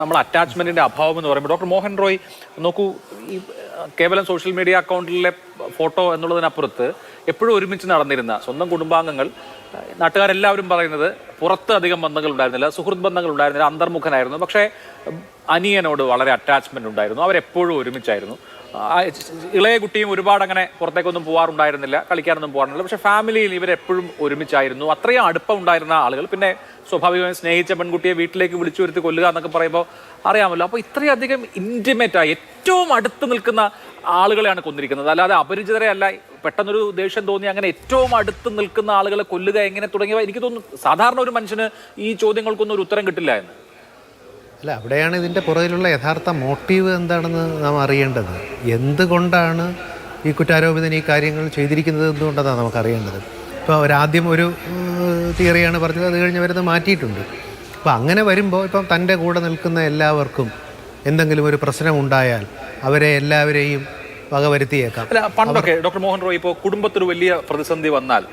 നമ്മൾ അറ്റാച്ച്മെന്റിന്റെ അഭാവം എന്ന് പറയുമ്പോൾ ഡോക്ടർ മോഹൻ റോയ് നോക്കൂ, ഈ കേവലം സോഷ്യൽ മീഡിയ അക്കൗണ്ടിലെ ഫോട്ടോ എന്നുള്ളതിനപ്പുറത്ത് എപ്പോഴും ഒരുമിച്ച് നടന്നിരുന്ന സ്വന്തം കുടുംബാംഗങ്ങൾ, നാട്ടുകാരെല്ലാവരും പറയുന്നത് പുറത്ത് അധികം ബന്ധങ്ങൾ ഉണ്ടായിരുന്നില്ല, സുഹൃത്ത് ബന്ധങ്ങൾ ഉണ്ടായിരുന്നില്ല, അന്തർമുഖനായിരുന്നു. പക്ഷേ അനിയനോട് വളരെ അറ്റാച്ച്മെന്റ് ഉണ്ടായിരുന്നു, അവരെപ്പോഴും ഒരുമിച്ചായിരുന്നു. ഇളയ കുട്ടിയും ഒരുപാട് അങ്ങനെ പുറത്തേക്കൊന്നും പോകാറുണ്ടായിരുന്നില്ല, കളിക്കാനൊന്നും പോകാറുന്നില്ല. പക്ഷെ ഫാമിലിയിൽ ഇവരെപ്പോഴും ഒരുമിച്ചായിരുന്നു. അത്രയും അടുപ്പം ഉണ്ടായിരുന്ന ആളുകൾ. പിന്നെ സ്വാഭാവികമായും സ്നേഹിച്ച പെൺകുട്ടിയെ വീട്ടിലേക്ക് വിളിച്ചു വരുത്തി കൊല്ലുക എന്നൊക്കെ പറയുമ്പോൾ അറിയാമല്ലോ. അപ്പോൾ ഇത്രയധികം ഇൻറ്റിമേറ്റായി ഏറ്റവും അടുത്ത് നിൽക്കുന്ന ആളുകളെയാണ് കൊന്നിരിക്കുന്നത്, അല്ലാതെ അപരിചിതരെ അല്ല. പെട്ടെന്നൊരു ദേഷ്യം തോന്നി അങ്ങനെ ഏറ്റവും അടുത്ത് നിൽക്കുന്ന ആളുകളെ കൊല്ലുക എങ്ങനെ തുടങ്ങിയവ എനിക്ക് തോന്നുന്നു സാധാരണ ഒരു മനുഷ്യന് ഈ ചോദ്യങ്ങൾക്കൊന്നും ഒരു ഉത്തരം കിട്ടില്ല എന്ന്. അല്ല, അവിടെയാണ് ഇതിൻ്റെ പുറകിലുള്ള യഥാർത്ഥ മോട്ടീവ് എന്താണെന്ന് നാം അറിയേണ്ടത്. എന്തുകൊണ്ടാണ് ഈ കുറ്റാരോപിതൻ ഈ കാര്യങ്ങൾ ചെയ്തിരിക്കുന്നത് എന്തുകൊണ്ടാണ് നമുക്കറിയേണ്ടത്. ഇപ്പോൾ ഒരാദ്യം ഒരു തിയറിയാണ് പറഞ്ഞത്, അത് കഴിഞ്ഞ് വരുന്നത് മാറ്റിയിട്ടുണ്ട്. അപ്പോൾ അങ്ങനെ വരുമ്പോൾ ഇപ്പം തൻ്റെ കൂടെ നിൽക്കുന്ന എല്ലാവർക്കും എന്തെങ്കിലും ഒരു പ്രശ്നം ഉണ്ടായാൽ അവരെ എല്ലാവരെയും വകവരുത്തിയേക്കാം. അല്ല, പണ്ടൊക്കെ ഡോക്ടർ മോഹൻ റോയ് ഇപ്പോൾ കുടുംബത്തിൽ വലിയ പ്രതിസന്ധി വന്നാൽ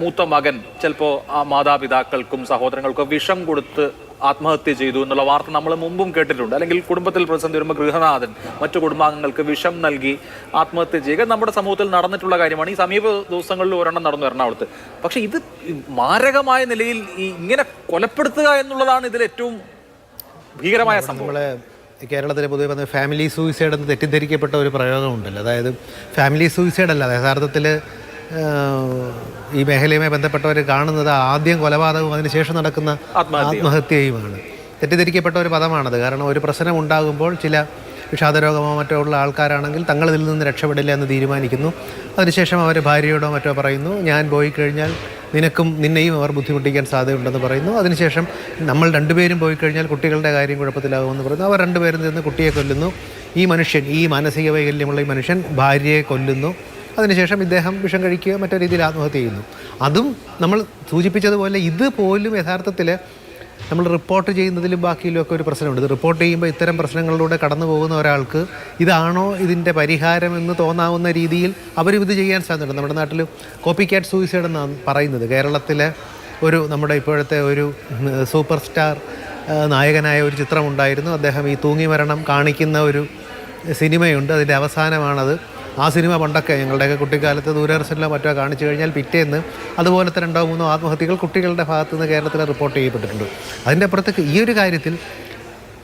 മൂത്ത മകൻ ചിലപ്പോൾ ആ മാതാപിതാക്കൾക്കും സഹോദരങ്ങൾക്കും വിഷം കൊടുത്ത് ആത്മഹത്യ ചെയ്തു എന്നുള്ള വാർത്ത നമ്മൾ മുമ്പും കേട്ടിട്ടുണ്ട്. അല്ലെങ്കിൽ കുടുംബത്തിൽ പ്രതിസന്ധി വരുമ്പോൾ ഗൃഹനാഥൻ മറ്റു കുടുംബാംഗങ്ങൾക്ക് വിഷം നൽകി ആത്മഹത്യ ചെയ്യുക നമ്മുടെ സമൂഹത്തിൽ നടന്നിട്ടുള്ള കാര്യമാണ്. ഈ സമീപ ദിവസങ്ങളിൽ ഒരെണ്ണം നടന്നു എറണാകുളത്ത്. പക്ഷെ ഇത് മാരകമായ നിലയിൽ ഇങ്ങനെ കൊലപ്പെടുത്തുക എന്നുള്ളതാണ് ഇതിൽ ഏറ്റവും ഭീകരമായ സംഭവം. നമ്മളെ കേരളത്തിൽ പൊതുവെ പറഞ്ഞ ഫാമിലി സൂയിസൈഡ് എന്ന് തെറ്റിദ്ധരിക്കപ്പെട്ട ഒരു പ്രയോഗമുണ്ടല്ലോ. അതായത് ഫാമിലി സൂയിസൈഡ് അല്ല, യഥാർത്ഥത്തിൽ ഈ മേഖലയുമായി ബന്ധപ്പെട്ടവർ കാണുന്നത് ആദ്യം കൊലപാതകവും അതിനുശേഷം നടക്കുന്ന ആത്മഹത്യയുമാണ്. തെറ്റിദ്ധരിക്കപ്പെട്ട ഒരു പദമാണത്. കാരണം ഒരു പ്രശ്നം ഉണ്ടാകുമ്പോൾ ചില വിഷാദരോഗമോ മറ്റോ ഉള്ള ആൾക്കാരാണെങ്കിൽ തങ്ങളിതിൽ നിന്ന് രക്ഷപ്പെടില്ല എന്ന് തീരുമാനിക്കുന്നു. അതിനുശേഷം അവർ ഭാര്യയോടോ മറ്റോ പറയുന്നു, ഞാൻ പോയി കഴിഞ്ഞാൽ നിന്നെയും അവർ ബുദ്ധിമുട്ടിക്കാൻ സാധ്യതയുണ്ടെന്ന് പറയുന്നു. അതിനുശേഷം നമ്മൾ രണ്ടുപേരും പോയി കഴിഞ്ഞാൽ കുട്ടികളുടെ കാര്യം കുഴപ്പത്തിലാകുമെന്ന് പറയുന്നു. അവർ രണ്ടുപേരും നിന്ന് കുട്ടിയെ കൊല്ലുന്നു. ഈ മനുഷ്യൻ, ഈ മാനസിക വൈകല്യമുള്ള ഈ മനുഷ്യൻ ഭാര്യയെ കൊല്ലുന്നു. അതിനുശേഷം ഇദ്ദേഹം വിഷം കഴിക്കുകയോ മറ്റോ രീതിയിൽ ആത്മഹത്യ ചെയ്യുന്നു. അതും നമ്മൾ സൂചിപ്പിച്ചതുപോലെ ഇതുപോലും യഥാർത്ഥത്തിൽ നമ്മൾ റിപ്പോർട്ട് ചെയ്യുന്നതിലും ബാക്കിയിലും ഒക്കെ ഒരു പ്രശ്നമുണ്ട്. ഇത് റിപ്പോർട്ട് ചെയ്യുമ്പോൾ ഇത്തരം പ്രശ്നങ്ങളിലൂടെ കടന്നു പോകുന്ന ഒരാൾക്ക് ഇതാണോ ഇതിൻ്റെ പരിഹാരം എന്ന് തോന്നാവുന്ന രീതിയിൽ അവരും ഇത് ചെയ്യാൻ സാധ്യതയുണ്ട്. നമ്മുടെ നാട്ടിൽ കോപ്പി ക്യാറ്റ് സൂയിസൈഡ് എന്നാണ് പറയുന്നത്. കേരളത്തിലെ നമ്മുടെ ഇപ്പോഴത്തെ ഒരു സൂപ്പർ സ്റ്റാർ നായകനായ ഒരു ചിത്രമുണ്ടായിരുന്നു. അദ്ദേഹം ഈ തൂങ്ങി മരണം കാണിക്കുന്ന ഒരു സിനിമയുണ്ട്. അതിൻ്റെ അവസാനമാണത്. ആ സിനിമ പണ്ടൊക്കെ ഞങ്ങളുടെയൊക്കെ കുട്ടിക്കാലത്ത് ദൂരദർശനിലോ മറ്റോ കാണിച്ചു കഴിഞ്ഞാൽ പിറ്റേന്ന് അതുപോലത്തെ 2-3 ആത്മഹത്യകൾ കുട്ടികളുടെ ഭാഗത്തു നിന്ന് കേരളത്തിൽ റിപ്പോർട്ട് ചെയ്യപ്പെട്ടിട്ടുണ്ട്. അതിൻ്റെ അപ്പുറത്തേക്ക് ഈ ഒരു കാര്യത്തിൽ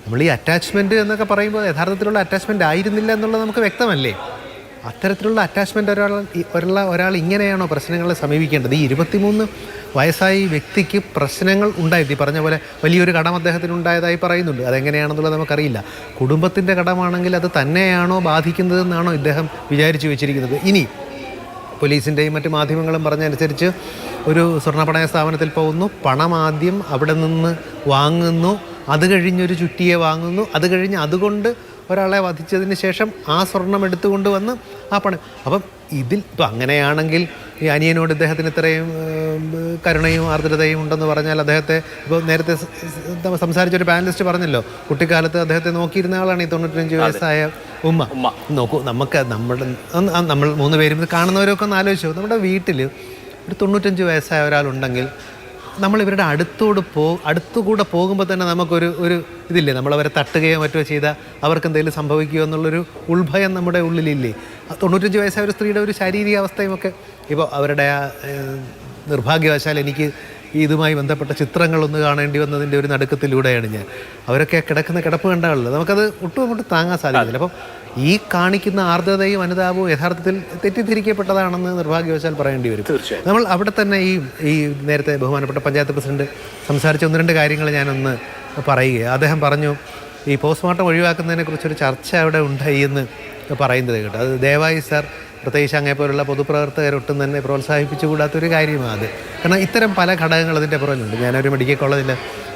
നമ്മൾ ഈ അറ്റാച്ച്മെൻറ്റ് എന്നൊക്കെ പറയുമ്പോൾ യഥാർത്ഥത്തിലുള്ള അറ്റാച്ച്മെൻറ്റ് ആയിരുന്നില്ല എന്നുള്ളത് നമുക്ക് വ്യക്തമല്ലേ. അത്തരത്തിലുള്ള അറ്റാച്ച്മെൻറ്റ് ഒരാൾ ഇങ്ങനെയാണോ പ്രശ്നങ്ങളെ സമീപിക്കേണ്ടത്? ഈ 23 വയസ്സായ വ്യക്തിക്ക് പ്രശ്നങ്ങൾ ഉണ്ടായത് ഈ പറഞ്ഞ പോലെ വലിയൊരു കടം അദ്ദേഹത്തിന് ഉണ്ടായതായി പറയുന്നുണ്ട്. അതെങ്ങനെയാണെന്നുള്ളത് നമുക്കറിയില്ല. കുടുംബത്തിൻ്റെ കടമാണെങ്കിൽ അത് തന്നെയാണോ ബാധിക്കുന്നതെന്നാണോ ഇദ്ദേഹം വിചാരിച്ചു വെച്ചിരിക്കുന്നത്? ഇനി പോലീസിൻ്റെയും മറ്റു മാധ്യമങ്ങളും പറഞ്ഞതനുസരിച്ച് ഒരു സ്വർണ്ണപ്പണയ സ്ഥാപനത്തിൽ പോകുന്നു, പണം ആദ്യം അവിടെ നിന്ന് വാങ്ങുന്നു, അത് കഴിഞ്ഞൊരു ചുറ്റിയെ വാങ്ങുന്നു, അത് കഴിഞ്ഞ് അതുകൊണ്ട് ഒരാളെ വധിച്ചതിന് ശേഷം ആ സ്വർണം എടുത്തുകൊണ്ട് വന്ന് ആ പണം. അപ്പം ഇപ്പം അങ്ങനെയാണെങ്കിൽ ഈ അനിയനോട് ഇദ്ദേഹത്തിന് ഇത്രയും കരുണയും ആർദ്രതയും ഉണ്ടെന്ന് പറഞ്ഞാൽ അദ്ദേഹത്തെ ഇപ്പോൾ നേരത്തെ സംസാരിച്ചൊരു പാനലിസ്റ്റ് പറഞ്ഞല്ലോ, കുട്ടിക്കാലത്ത് അദ്ദേഹത്തെ നോക്കിയിരുന്ന ആളാണ് ഈ 95 വയസ്സായ ഉമ്മ. നോക്കൂ, നമ്മൾ 3 പേരും ഇത് കാണുന്നവരൊക്കെ ഒന്ന് ആലോചിച്ചു. നമ്മുടെ വീട്ടിൽ ഒരു 95 വയസ്സായ ഒരാളുണ്ടെങ്കിൽ നമ്മൾ ഇവരുടെ അടുത്തുകൂടെ പോകുമ്പോൾ തന്നെ നമുക്കൊരു ഇതില്ലേ, നമ്മളവരെ തട്ടുകയോ മറ്റോ ചെയ്താൽ അവർക്ക് എന്തെങ്കിലും സംഭവിക്കുമോ എന്നുള്ളൊരു ഉൾഭയം നമ്മുടെ ഉള്ളിലില്ലേ. 95 വയസ്സായ ഒരു സ്ത്രീയുടെ ഒരു ശാരീരിക അവസ്ഥയുമൊക്കെ ഇപ്പോൾ അവരുടെ നിർഭാഗ്യവശാൽ എനിക്ക് ഇതുമായി ബന്ധപ്പെട്ട ചിത്രങ്ങളൊന്ന് കാണേണ്ടി വന്നതിൻ്റെ ഒരു നടുക്കത്തിലൂടെയാണ് ഞാൻ. അവരൊക്കെ കിടക്കുന്ന കിടപ്പ് കണ്ടാണല്ലോ, നമുക്കത് ഒട്ടും അങ്ങോട്ട് താങ്ങാൻ സാധിക്കുന്നില്ല. അപ്പം ഈ കാണിക്കുന്ന ആർദ്രതയും അനുതാപവും യഥാർത്ഥത്തിൽ തെറ്റിദ്ധരിക്കപ്പെട്ടതാണെന്ന് നിർഭാഗ്യവശാൽ പറയേണ്ടി വരും. നമ്മൾ അവിടെ തന്നെ ഈ നേരത്തെ ബഹുമാനപ്പെട്ട പഞ്ചായത്ത് പ്രസിഡന്റ് സംസാരിച്ച 1-2 കാര്യങ്ങൾ ഞാനൊന്ന് പറയുക. അദ്ദേഹം പറഞ്ഞു ഈ പോസ്റ്റ്മോർട്ടം ഒഴിവാക്കുന്നതിനെക്കുറിച്ചൊരു ചർച്ച അവിടെ ഉണ്ടായി എന്ന് പറയുന്നത് കേട്ടോ. അത് ദയവായി സാർ, പ്രത്യേകിച്ച് അങ്ങനെപ്പോലുള്ള പൊതുപ്രവർത്തകരൊട്ടും തന്നെ പ്രോത്സാഹിപ്പിച്ചുകൂടാത്തൊരു കാര്യമാണ് അത്. കാരണം ഇത്തരം പല ഘടകങ്ങൾ അതിൻ്റെ പുറകിലുണ്ട്. ഞാനൊരു മെഡിക്കൽ കോളേജിൽ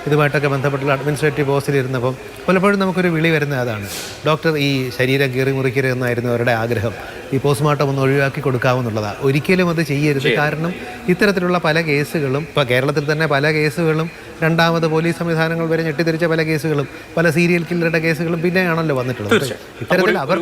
ഇതുമായിട്ടൊക്കെ ബന്ധപ്പെട്ടുള്ള അഡ്മിനിസ്ട്രേറ്റീവ് പോസ്റ്റിലിരുന്നപ്പം പലപ്പോഴും നമുക്കൊരു വിളി വരുന്നത് അതാണ്, ഡോക്ടർ ഈ ശരീരം കീറി മുറിക്കരുതെന്നായിരുന്നു അവരുടെ ആഗ്രഹം. ഈ പോസ്റ്റ്മോർട്ടം ഒന്ന് ഒഴിവാക്കി കൊടുക്കാമെന്നുള്ളതാണ്. ഒരിക്കലും അത് ചെയ്യരുത്. കാരണം ഇത്തരത്തിലുള്ള പല കേസുകളും ഇപ്പോൾ കേരളത്തിൽ തന്നെ പല കേസുകളും രണ്ടാമത് പോലീസ് സംവിധാനങ്ങൾ വരെ ഞെട്ടിത്തിരിച്ച പല കേസുകളും പല സീരിയൽ കില്ലറുടെ കേസുകളും പിന്നെയാണല്ലോ വന്നിട്ടുള്ളത്. ഇത്തരത്തിൽ അവർ